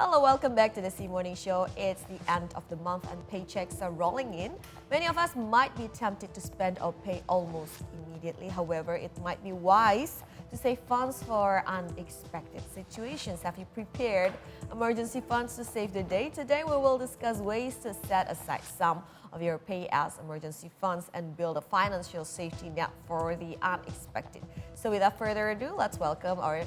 Hello, welcome back to the C Morning Show. It's the end of the month and paychecks are rolling in. Many of us might be tempted to spend or pay almost immediately. However, it might be wise to save funds for unexpected situations. Have you prepared emergency funds to save the day? Today we will discuss ways to set aside some of your pay as emergency funds and build a financial safety net for the unexpected. So without further ado, let's welcome our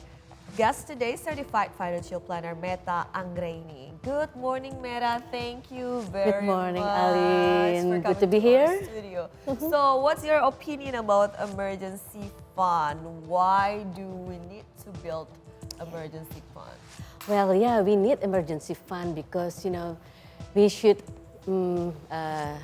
guest today, certified financial planner Metta Anggriani. Good morning, Metta. Thank you very much. Good morning, Aline. For Good to be coming our here. studio. So, what's your opinion about emergency fund? Why do we need to build emergency fund? Well, yeah, we need emergency fund because, we should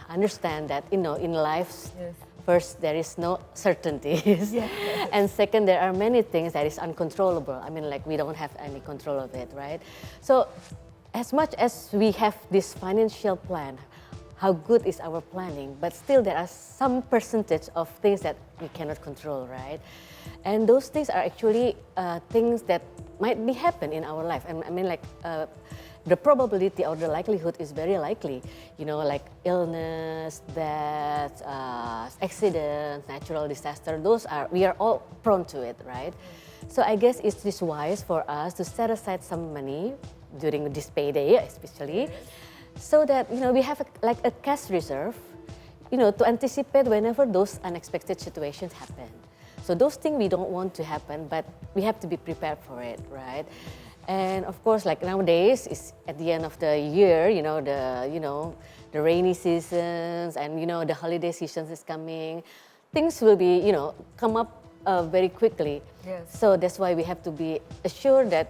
understand that, in life, Yes. first, there is no certainties. Yes. And second, there are many things that is uncontrollable. I mean, like we don't have any control of it, right? So as much as we have this financial plan, how good is our planning? But still there are some percentage of things that we cannot control, right? And those things are actually things that might be happen in our life. And I mean, like the probability or the likelihood is very likely, like illness, death, accidents, natural disaster, we are all prone to it, right? So I guess it's just wise for us to set aside some money during this payday especially, so that, we have a cash reserve, to anticipate whenever those unexpected situations happen. So those things we don't want to happen, but we have to be prepared for it, right? And of course, like nowadays, it's at the end of the year, the rainy seasons and, the holiday seasons is coming. Things will be, come up very quickly. Yes. So that's why we have to be assured that,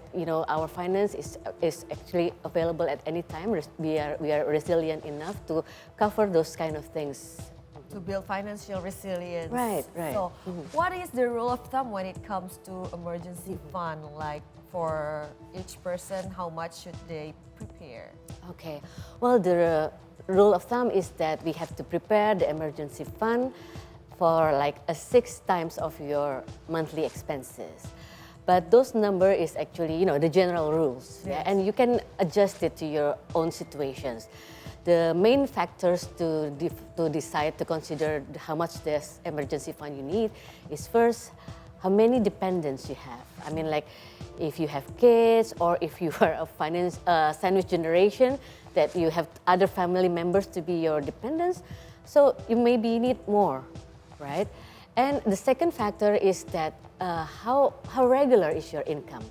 our finance is actually available at any time. We are resilient enough to cover those kind of things. To build financial resilience. Right. So, what is the rule of thumb when it comes to emergency fund? Like for each person, how much should they prepare? Okay. Well, the rule of thumb is that we have to prepare the emergency fund for like 6 times of your monthly expenses. But those number is actually, the general rules. Yes. Yeah? And you can adjust it to your own situations. The main factors to decide to consider how much this emergency fund you need is first, how many dependents you have. I mean, like if you have kids or if you are a sandwich generation, that you have other family members to be your dependents, so you maybe need more, right? And the second factor is that how regular is your income.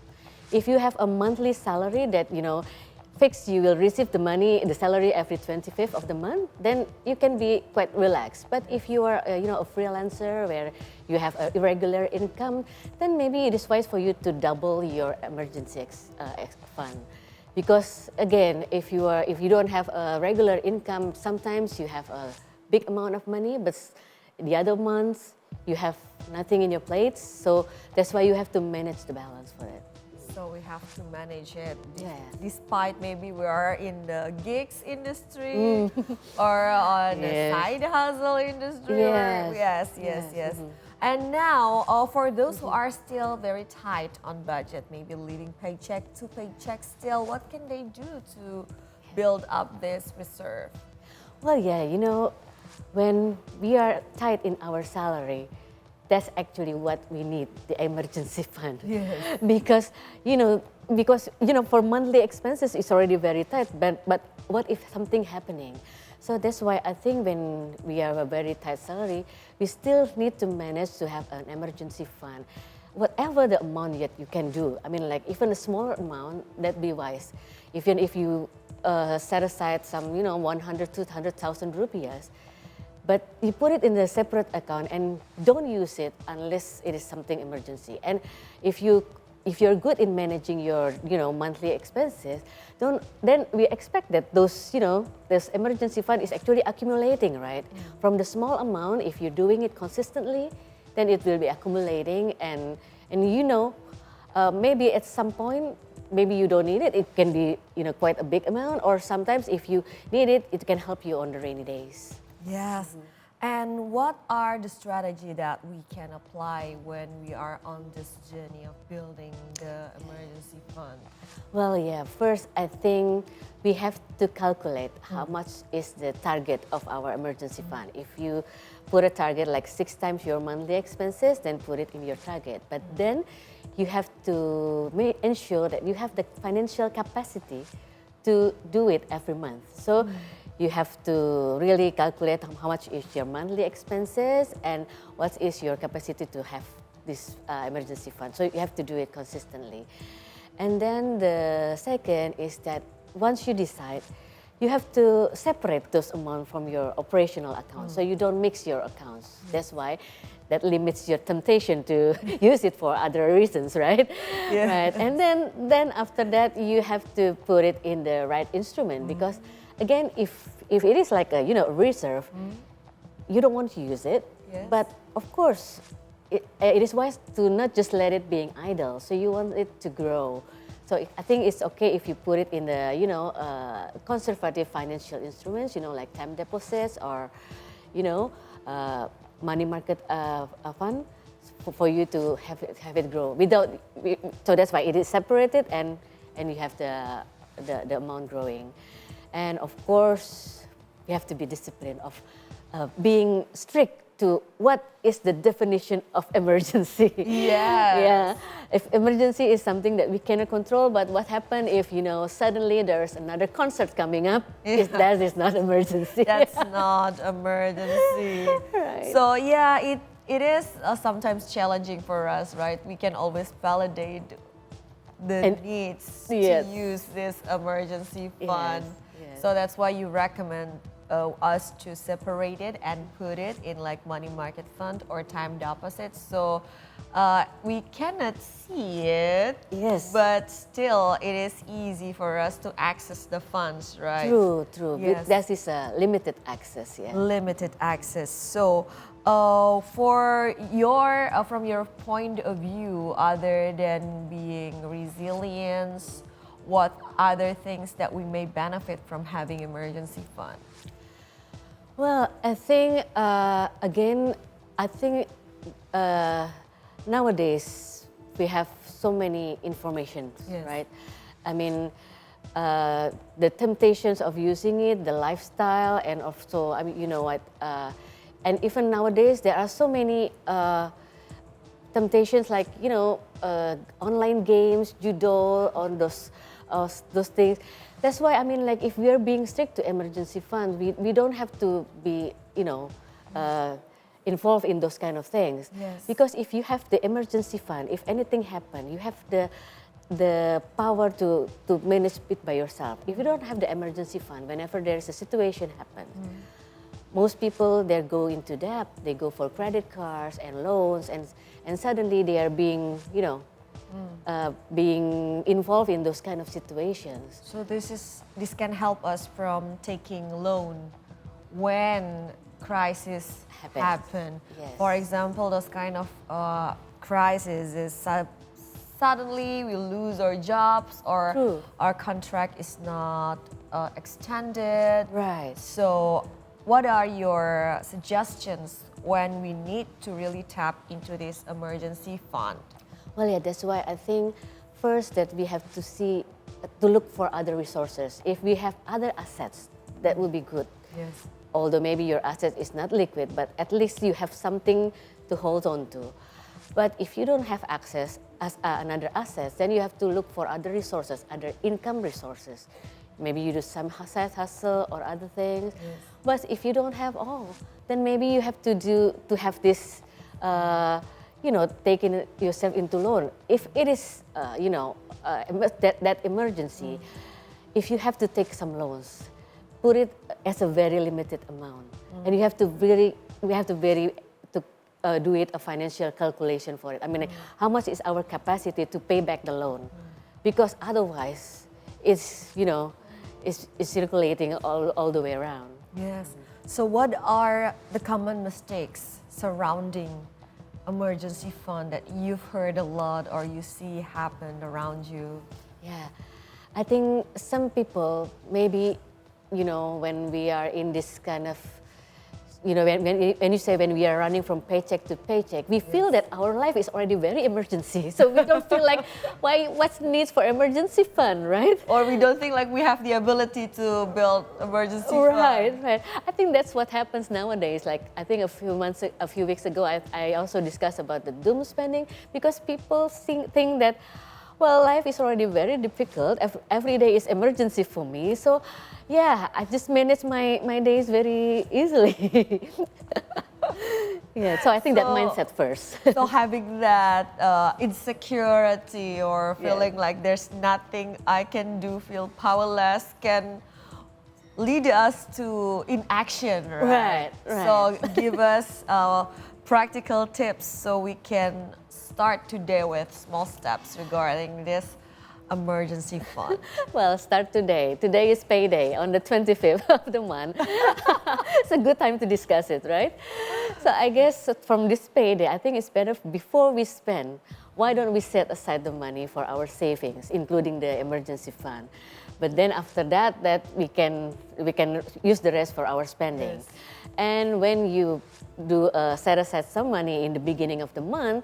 If you have a monthly salary that, fixed, you will receive the salary every 25th of the month, then you can be quite relaxed. But if you are, a freelancer where you have an irregular income, then maybe it is wise for you to double your emergency fund. Because again, if you don't have a regular income, sometimes you have a big amount of money, but the other months you have nothing in your plates. So that's why you have to manage the balance for it. So we have to manage it, Yes. despite maybe we are in the gigs industry or on the side hustle industry. Yes. Yes. And now, for those who are still very tight on budget, maybe living paycheck to paycheck still, what can they do to build up this reserve? Well, yeah, when we are tight in our salary, that's actually what we need, the emergency fund. Yes. Because for monthly expenses it's already very tight, but what if something happening? So that's why I think when we have a very tight salary, we still need to manage to have an emergency fund. Whatever the amount that you can do, I mean, like even a smaller amount, that'd be wise. If you set aside some, 100, 200,000 rupiahs, but you put it in a separate account and don't use it unless it is something emergency. And if you're good in managing your monthly expenses, then we expect that those this emergency fund is actually accumulating, right? From the small amount, if you're doing it consistently, then it will be accumulating, and maybe at some point maybe you don't need it. It can be quite a big amount, or sometimes if you need it, it can help you on the rainy days. Yes. And what are the strategy that we can apply when we are on this journey of building the emergency fund? Well, yeah, first I think we have to calculate how much is the target of our emergency fund. If you put a target like 6 times your monthly expenses, then put it in your target. But then you have to ensure that you have the financial capacity to do it every month. So you have to really calculate how much is your monthly expenses and what is your capacity to have this emergency fund. So you have to do it consistently. And then the second is that once you decide, you have to separate those amounts from your operational account, so you don't mix your accounts. That's why that limits your temptation to use it for other reasons, right? Yeah. Right. And then after that, you have to put it in the right instrument because, again, if it is like a reserve, you don't want to use it. Yes. But of course, it is wise to not just let it being idle. So you want it to grow. So I think it's okay if you put it in the conservative financial instruments, like time deposits or money market fund for you to have it grow so that's why it is separated and you have the amount growing. And of course you have to be disciplined of being strict to what is the definition of emergency. Yes. Yeah. If emergency is something that we cannot control, but what happened if suddenly there's another concert coming up? That is not emergency. That's not emergency. Right. So yeah, it is sometimes challenging for us, right? We can always validate the needs Yes. to use this emergency fund. Yes. So that's why you recommend us to separate it and put it in like money market fund or time deposits. So we cannot see it, Yes. but still it is easy for us to access the funds, right? True. Yes. That is a limited access, yeah. Limited access. So from your point of view, other than being resilient, what other things that we may benefit from having emergency fund? Well, I think, nowadays we have so many information, Yes. right? I mean, the temptations of using it, the lifestyle, and also, and even nowadays there are so many temptations like, online games, judo, on those things. That's why, if we are being strict to emergency fund, we don't have to be, involved in those kind of things. Yes. Because if you have the emergency fund, if anything happen, you have the power to manage it by yourself. If you don't have the emergency fund, whenever there is a situation happen, most people, they go into debt, they go for credit cards and loans, and suddenly they are being, being involved in those kind of situations. So this can help us from taking loan when crisis happen. Yes. For example, those kind of crisis is suddenly we lose our jobs or True. our contract is not extended. Right. So what are your suggestions when we need to really tap into this emergency fund? Well, yeah, that's why I think first that we have to look for other resources. If we have other assets, that would be good. Yes. Although maybe your asset is not liquid, but at least you have something to hold on to. But if you don't have access as another asset, then you have to look for other resources, other income resources. Maybe you do some side hustle or other things. Yes. But if you don't have all, then maybe you have to have this, taking yourself into loan. If it is, that emergency, if you have to take some loans, put it as a very limited amount, and we have to do it a financial calculation for it. How much is our capacity to pay back the loan? Because otherwise, it's circulating all the way around. Yes. So what are the common mistakes surrounding emergency fund that you've heard a lot or you see happen around you? Yeah, I think some people maybe, when we are in this kind of when you say when we are running from paycheck to paycheck, we feel that our life is already very emergency. So we don't feel like, what's the needs for emergency fund, right? Or we don't think like we have the ability to build emergency fund. Right. I think that's what happens nowadays. Like I think a few weeks ago, I also discussed about the doom spending because people think that, well, life is already very difficult. Every day is emergency for me. So, yeah, I just manage my days very easily. Yeah, so I think that mindset first. So having that insecurity or feeling like there's nothing I can do, feel powerless, can lead us to inaction, right? Right. So give us practical tips so we can start today with small steps regarding this emergency fund. Well, start today. Today is payday on the 25th of the month. It's a good time to discuss it, right? So I guess from this payday, I think it's better before we spend, why don't we set aside the money for our savings, including the emergency fund? But then after that we can use the rest for our spending. Yes. And when you do set aside some money in the beginning of the month,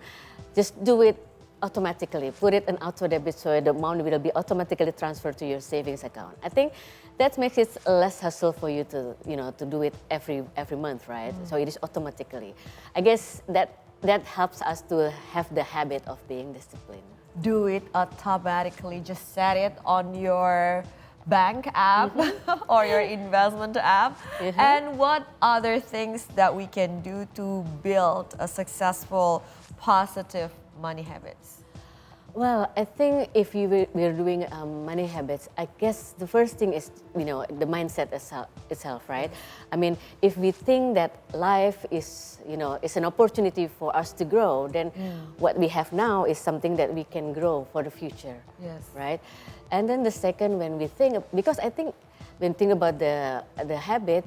just do it automatically. Put it in auto debit so the amount will be automatically transferred to your savings account. I think that makes it less hassle for you to do it every month, right? So it is automatically. I guess that helps us to have the habit of being disciplined. Do it automatically. Just set it on your bank app or your investment app. And what other things that we can do to build a successful, positive money habits? Well, I think if we're doing money habits, I guess the first thing is, the mindset itself, right? I mean, if we think that life is an opportunity for us to grow, then what we have now is something that we can grow for the future, right? And then the second, when we think, because I think when think about the habit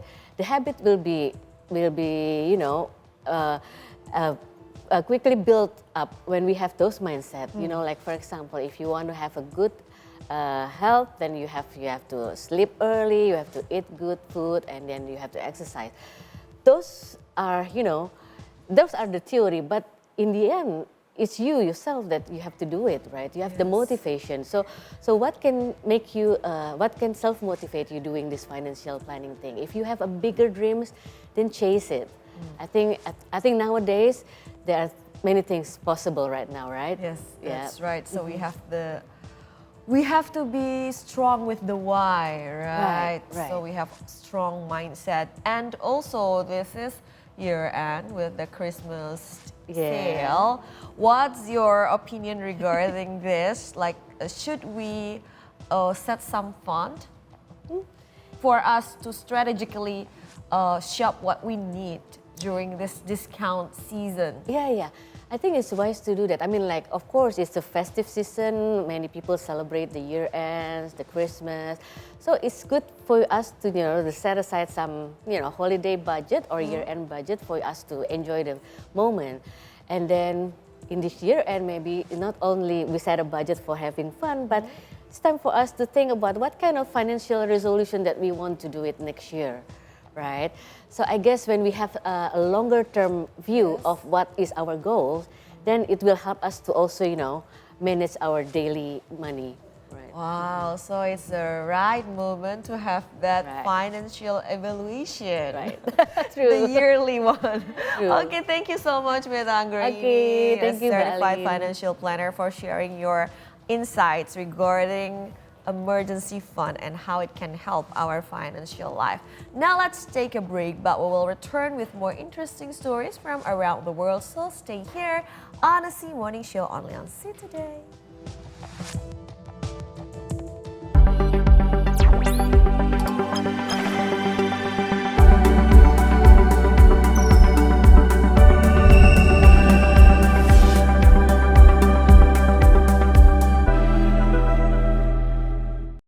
will be quickly built up when we have those mindset. Like for example, if you want to have a good health, then you have to sleep early, you have to eat good food, and then you have to exercise. Those are the theory, but in the end, it's you yourself that you have to do it, right? You have the motivation. So what can make you, what can self-motivate you doing this financial planning thing? If you have a bigger dreams, then chase it. I think nowadays there are many things possible right now, right? Yes, that's right. So we have to be strong with the why, right? Right. So we have strong mindset, and also this is year end with the Christmas sale. What's your opinion regarding this? Like, should we set some fund for us to strategically shop what we need during this discount season? Yeah. I think it's wise to do that. I mean, like, of course, it's a festive season. Many people celebrate the year ends, the Christmas. So it's good for us to set aside some holiday budget or year end budget for us to enjoy the moment. And then in this year end, maybe not only we set a budget for having fun, but it's time for us to think about what kind of financial resolution that we want to do it next year. Right? So I guess when we have a longer term view of what is our goals, then it will help us to also, manage our daily money. Right? Wow, so it's the right moment to have that financial evaluation. Right. The yearly one. True. Okay, thank you so much, Metta Anggriani, Okay, thank you, certified Bali. financial planner, for sharing your insights regarding emergency fund and how it can help our financial life. Now let's take a break, but we will return with more interesting stories from around the world. So stay here on the C Morning Show only on See Today.